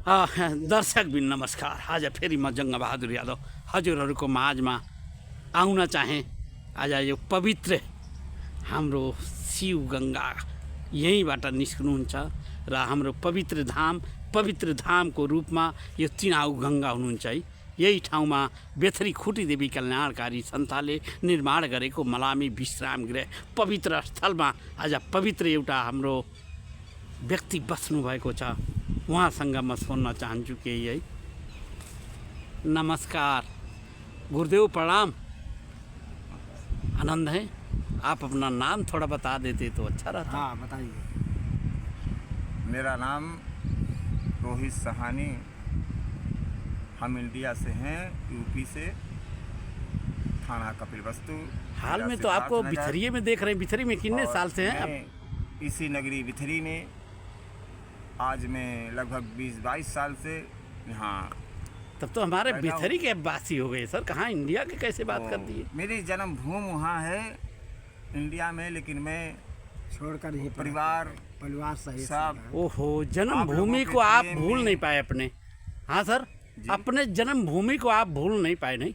दर्शक भी नमस्कार। आज फेरि म जङ्ग बहादुर यादव हजुरहरूको माझमा आउन चाहेँ। आज यो पवित्र हाम्रो शिव गङ्गा यहीँबाट निस्कनुहुन्छ र हाम्रो पवित्र धामको रूपमा यो चिनाउ गङ्गा हुनुहुन्छ है। यही ठाउँमा बेथरी खुटी देवी कल्याणकारी संस्थाले निर्माण गरेको मलामी विश्राम गृह पवित्र स्थलमा आज पवित्र एउटा हाम्रो व्यक्ति बस्नु भएको छ। उहाँसँग म सोध्न चाहन्छु केही है। नमस्कार गुरुदेव, प्रणाम। आनंद है। आप अपना नाम थोड़ा बता देते तो अच्छा रहता। हाँ बताइए। मेरा नाम रोहित सहानी, हम इंडिया से हैं, यूपी से, थाना कपिलवस्तु। हाल में तो आपको बिथरिये में देख रहे हैं। बिथरी में कितने साल से हैं आप? इसी नगरी बिथरी में आज मैं लगभग 20-22 साल से यहाँ। तब तो हमारे बिथरी के वासी हो गए सर। कहाँ इंडिया के कैसे बात कर दिए? मेरी जन्मभूमि वहाँ है इंडिया में, लेकिन मैं छोड़कर ही परिवार सही सब। ओहो, जन्मभूमि को आप भूल नहीं पाए अपने? हाँ सर, अपने जन्मभूमि को आप भूल नहीं पाए? नहीं,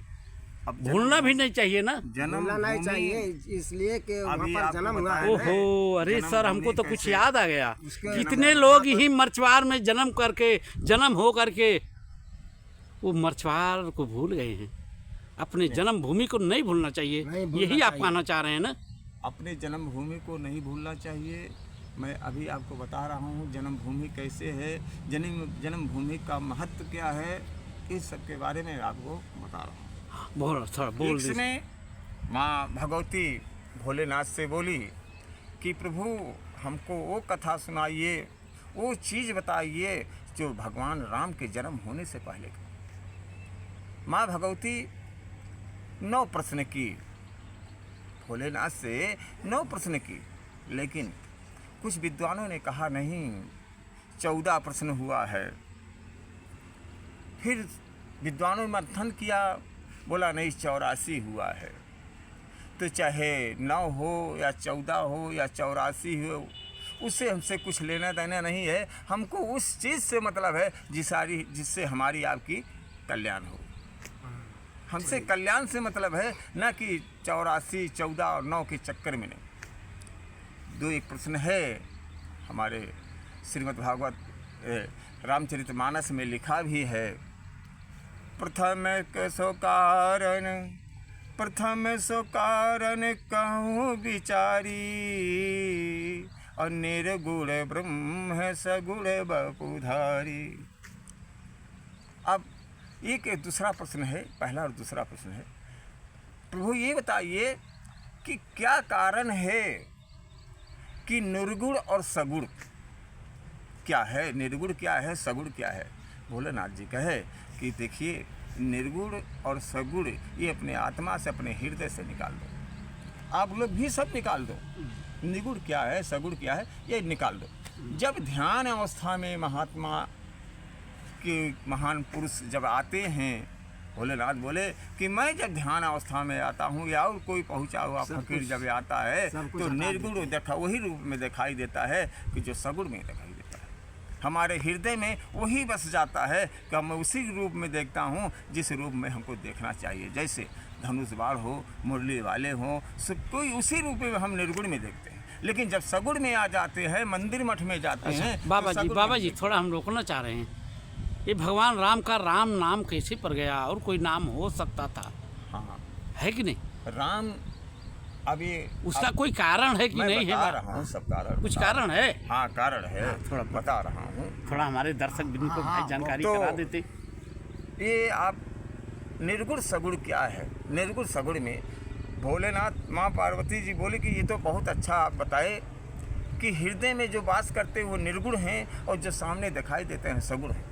अब भूलना भी नहीं चाहिए ना। भूलना नहीं चाहिए, इसलिए कि वहाँ पर जन्म हुआ है। ओहो, अरे सर, हमको तो कुछ याद आ गया। कितने लोग ही मरछवार में जन्म हो करके वो मरछवार को भूल गए हैं। अपने जन्मभूमि को नहीं भूलना चाहिए, यही आप कहना चाह रहे हैं ना? अपने जन्मभूमि को नहीं भूलना चाहिए। मैं अभी आपको बता रहा हूँ जन्मभूमि कैसे है, जन्मभूमि का महत्व क्या है, इस सब के बारे में आपको बता रहा हूँ। बोल। इसमें माँ भगवती भोलेनाथ से बोली कि प्रभु हमको वो कथा सुनाइए, वो चीज़ बताइए जो भगवान राम के जन्म होने से पहले की। माँ भगवती 9 प्रश्न की, भोलेनाथ से 9 प्रश्न की, लेकिन कुछ विद्वानों ने कहा नहीं, 14 प्रश्न हुआ है। फिर विद्वानों ने मंथन किया, बोला नहीं 84 हुआ है। तो चाहे 9 हो या 14 हो या 84 हो, उससे हमसे कुछ लेना देना नहीं है। हमको उस चीज़ से मतलब है जिससे हमारी आपकी कल्याण हो। हमसे कल्याण से मतलब है, ना कि 84, 14 और 9 के चक्कर में नहीं। 2 एक प्रश्न है हमारे श्रीमद् भागवत रामचरितमानस में लिखा भी है। प्रथम सो कारण कहूँ विचारी, और निर्गुण ब्रह्म सगुण बपुधारी। अब एक दूसरा प्रश्न है, पहला और दूसरा प्रश्न है, प्रभु ये बताइए कि क्या कारण है कि निर्गुण और सगुण क्या है, निर्गुण क्या है, सगुण क्या है? भोलेनाथ जी कहे कि देखिए, निर्गुण और सगुण ये अपने आत्मा से, अपने हृदय से निकाल दो। आप लोग भी सब निकाल दो। निर्गुण क्या है, सगुण क्या है, ये निकाल दो। जब ध्यान अवस्था में महात्मा के महान पुरुष जब आते हैं, भोलेनाथ बोले कि मैं जब ध्यान अवस्था में आता हूँ या और कोई पहुँचा हुआ फकीर जब आता है तो निर्गुण देखा वही रूप में दिखाई देता है कि जो सगुण में दिखाई देता है। हमारे हृदय में वही बस जाता है कि मैं उसी रूप में देखता हूँ जिस रूप में हमको देखना चाहिए। जैसे धनुष बाण हो, मुरली वाले हों, कोई उसी रूप में हम निर्गुण में देखते हैं। लेकिन जब सगुण में आ जाते हैं, मंदिर मठ में जाते हैं। बाबा जी थोड़ा हम रोकना चाह रहे हैं। ये भगवान राम का राम नाम कैसे पड़ गया? और कोई नाम हो सकता था? हाँ, है कि नहीं? राम अभी उसका कोई कारण है कि नहीं है? बता रहा हूँ सब कारण। कुछ कारण है? हाँ, कारण है। थोड़ा बता रहा हूँ। थोड़ा हमारे दर्शक बिंदु को भाई जानकारी करा देते। ये आप निर्गुण सगुण क्या है? निर्गुण सगुण में भोलेनाथ माँ पार्वती जी बोले कि ये तो बहुत अच्छा आप बताए कि हृदय में जो वास करते हैं वो निर्गुण हैं और जो सामने दिखाई देते हैं सगुण हैं।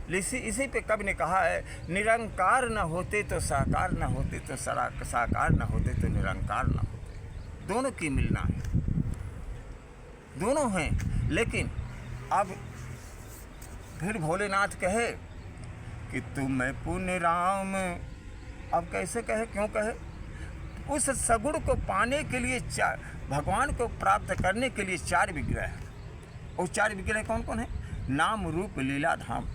इसी पे कवि ने कहा है, निरंकार न होते तो साकार न होते, तो साकार न होते तो निरंकार न होते। दोनों की मिलना है, दोनों हैं। लेकिन अब फिर भोलेनाथ कहे कि तुम पुण्य राम। अब कैसे कहे, क्यों कहे? उस सगुण को पाने के लिए, भगवान को प्राप्त करने के लिए 4 विग्रह है। और 4 विग्रह कौन कौन है? नाम रूप लीला धाम।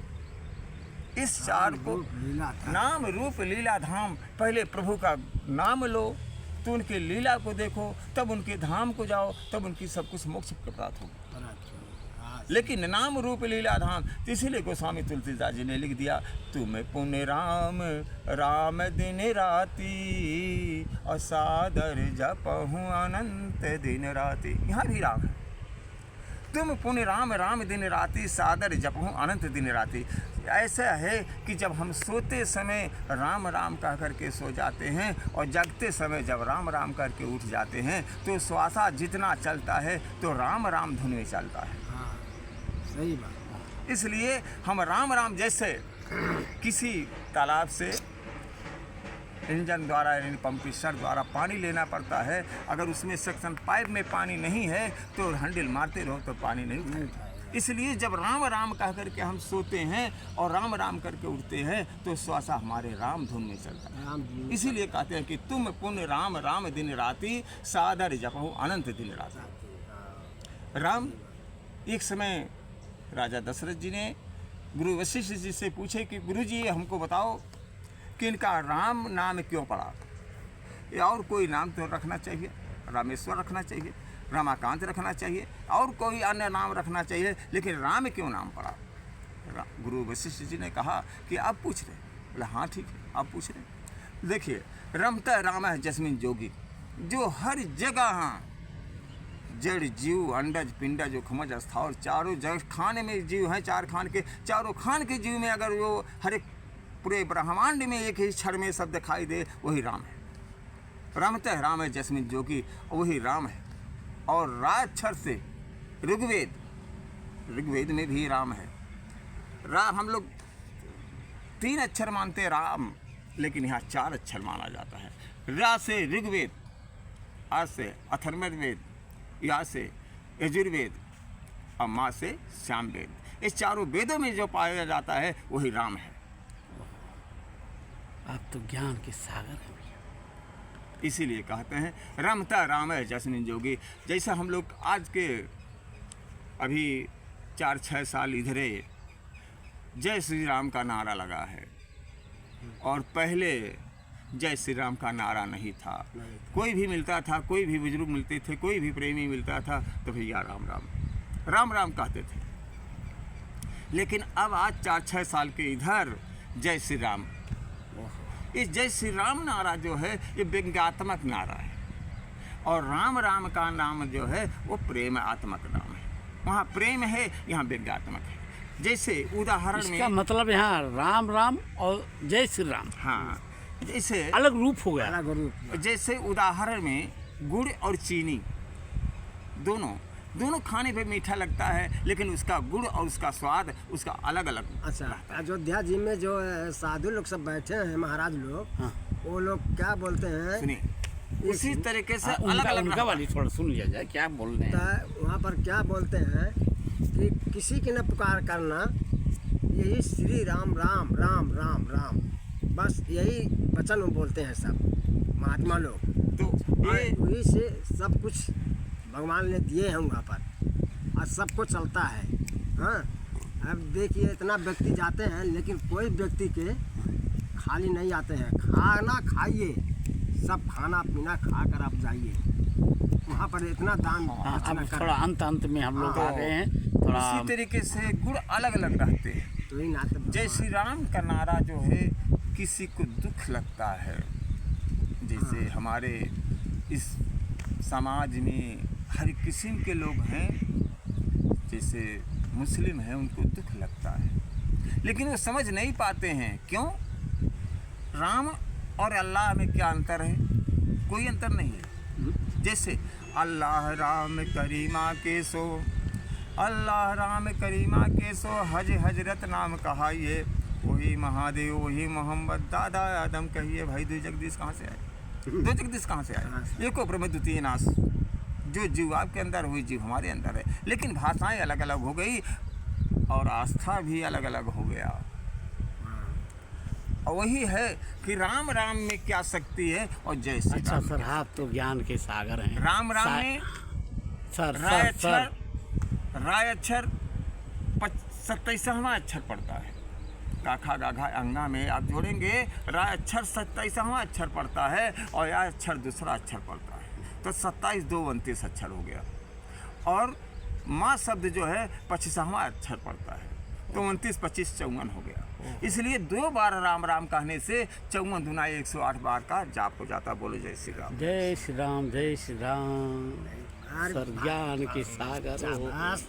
इस चार को लीला था। नाम रूप लीला धाम, पहले प्रभु का नाम लो तो उनके लीला को देखो, तब उनके धाम को जाओ, तब उनकी सब कुछ मोक्ष प्राप्त होगी। लेकिन नाम रूप लीला धाम, तो इसीलिए गोस्वामी तुलसीदास जी ने लिख दिया, तुम पुण्य राम राम दिन राती और सादर जपहूँ अनंत दिन राती। यहाँ भी राम है, तुम पुण्य राम राम दिन राती सादर जपहूँ अनंत दिन राती। ऐसा है कि जब हम सोते समय राम राम कह करके सो जाते हैं और जगते समय जब राम राम करके उठ जाते हैं तो श्वासा जितना चलता है तो राम राम धुन में चलता है। हाँ, सही बात। इसलिए हम राम राम, जैसे किसी तालाब से इंजन द्वारा यानी पंपिस्टर द्वारा पानी लेना पड़ता है, अगर उसमें सक्शन पाइप में पानी नहीं है तो हैंडल मारते रहो तो पानी नहीं उठाएगा। इसलिए जब राम राम कह करके हम सोते हैं और राम राम करके उठते हैं तो श्वासा हमारे राम धुन में चलता है। इसीलिए कहते हैं कि तुम पुण्य राम राम दिन राती सादर जपहु अनंत दिन राती। राम, एक समय राजा दशरथ जी ने गुरु वशिष्ठ जी से पूछे कि गुरु जी हमको बताओ कि इनका राम नाम क्यों पड़ा, या और कोई नाम तो रखना चाहिए, रामेश्वर रखना चाहिए, रमाकांत रखना चाहिए, और कोई अन्य नाम रखना चाहिए, लेकिन राम क्यों नाम पड़ा। गुरु वशिष्ठ जी ने कहा कि आप पूछ रहे। बोला हाँ ठीक है, आप पूछ रहे। देखिए, रमता राम है जस्मिन जोगी, जो हर जगह जड़ जीव अंडज पिंडज जो खमज स्थावर चारों जगह खाने में जीव हैं, चार खान के, चारों खान के जीव में अगर वो हर एक पूरे ब्रह्मांड में एक ही क्षण में सब दिखाई दे, वही राम है। रमता राम है जस्मिन जोगी, वही राम है। और राक्षर से ऋग्वेद में भी राम है। राम हम लोग 3 अक्षर मानते राम, लेकिन यहाँ 4 अक्षर माना जाता है। रा से ऋग्वेद, आ से अथर्ववेद, या से यजुर्वेद और माँ से सामवेद। इस चारों वेदों में जो पाया जाता है वही राम है। आप तो ज्ञान के सागर हैं। इसीलिए कहते हैं रमता राम है जस्मिन जोगी। जैसा हम लोग आज के अभी 4-6 साल इधरे जय श्री राम का नारा लगा है, और पहले जय श्री राम का नारा नहीं था। कोई भी मिलता था, कोई भी बुजुर्ग मिलते थे, कोई भी प्रेमी मिलता था तो भैया राम राम राम राम कहते थे। लेकिन अब आज 4-6 साल के इधर जय श्री राम, इस जय श्री राम नारा जो है ये व्यंग्यात्मक नारा है, और राम राम का नाम जो है वो प्रेम आत्मक नाम है। वहाँ प्रेम है, यहाँ व्यंग्यात्मक है। जैसे उदाहरण में, इसका मतलब यहाँ राम राम और जय श्री राम, हाँ, जैसे अलग रूप हो गया। अलग रूप। जैसे उदाहरण में गुड़ और चीनी दोनों खाने पे मीठा लगता है, लेकिन उसका गुड़ और उसका स्वाद उसका अलग अलग। अच्छा, अयोध्या जी में जो साधु लोग सब बैठे हैं, महाराज लोग, हाँ। वो लोग क्या बोलते हैं, सुनिए उसी तरीके से अलग अलग उनका वाली थोड़ा सुन लिया जाए क्या बोल रहे हैं। वहाँ पर क्या बोलते हैं कि किसी की न पुकार करना, यही श्री राम राम राम राम राम, बस यही वचन वो बोलते हैं सब महात्मा लोग। तो ये वही से सब कुछ भगवान ने दिए हैं वहाँ पर, और सबको चलता है। हाँ, अब देखिए इतना व्यक्ति जाते हैं, लेकिन कोई व्यक्ति के खाली नहीं आते हैं। खाना खाइए, सब खाना पीना खा कर आप जाइए, वहाँ पर इतना दान। अब थोड़ा अंत में हम लोग आ गए हैं थोड़ा। इसी तरीके से गुण अलग अलग रहते हैं। तो ही नाते जय श्री राम का नारा जो है किसी को दुख लगता है, जैसे हमारे इस समाज में हर किस्म के लोग हैं, जैसे मुस्लिम हैं, उनको दुख लगता है, लेकिन वो समझ नहीं पाते हैं। क्यों? राम और अल्लाह में क्या अंतर है? कोई अंतर नहीं है। जैसे अल्लाह राम करीमा के सो, अल्लाह राम करीमा के सो, हज हजरत नाम कहाइए, वही महादेव वही मोहम्मद दादा आदम कहिए। भाई दो जगदीश कहाँ से आए? दो जगदीश कहाँ से आए? एको ब्रह्म द्वितीय नाश। जो जीव आपके अंदर वही जीव हमारे अंदर है, लेकिन भाषाएं अलग अलग हो गई और आस्था भी अलग अलग हो गया। और वही है कि राम राम में क्या शक्ति है और जय श्री अच्छा राम। सर, आप तो ज्ञान के सागर हैं। राम राम में सर राय सर अक्षर 27वां अक्षर पड़ता है। काखा गाघा अंगा में आप जोड़ेंगे रा अक्षर 27वां अक्षर पड़ता है और या अक्षर दूसरा अक्षर पड़ता है, तो 27 2 29 अक्षर हो गया। और माँ शब्द जो है 25वां अक्षर पड़ता है, तो 29 25 54 हो गया। इसलिए 2 बार राम राम कहने से 54 दूना 108 बार का जाप हो जाता। बोलो जय श्री राम। जय श्री राम, जय श्री राम। सर ज्ञान के सागर हो। शाबाश।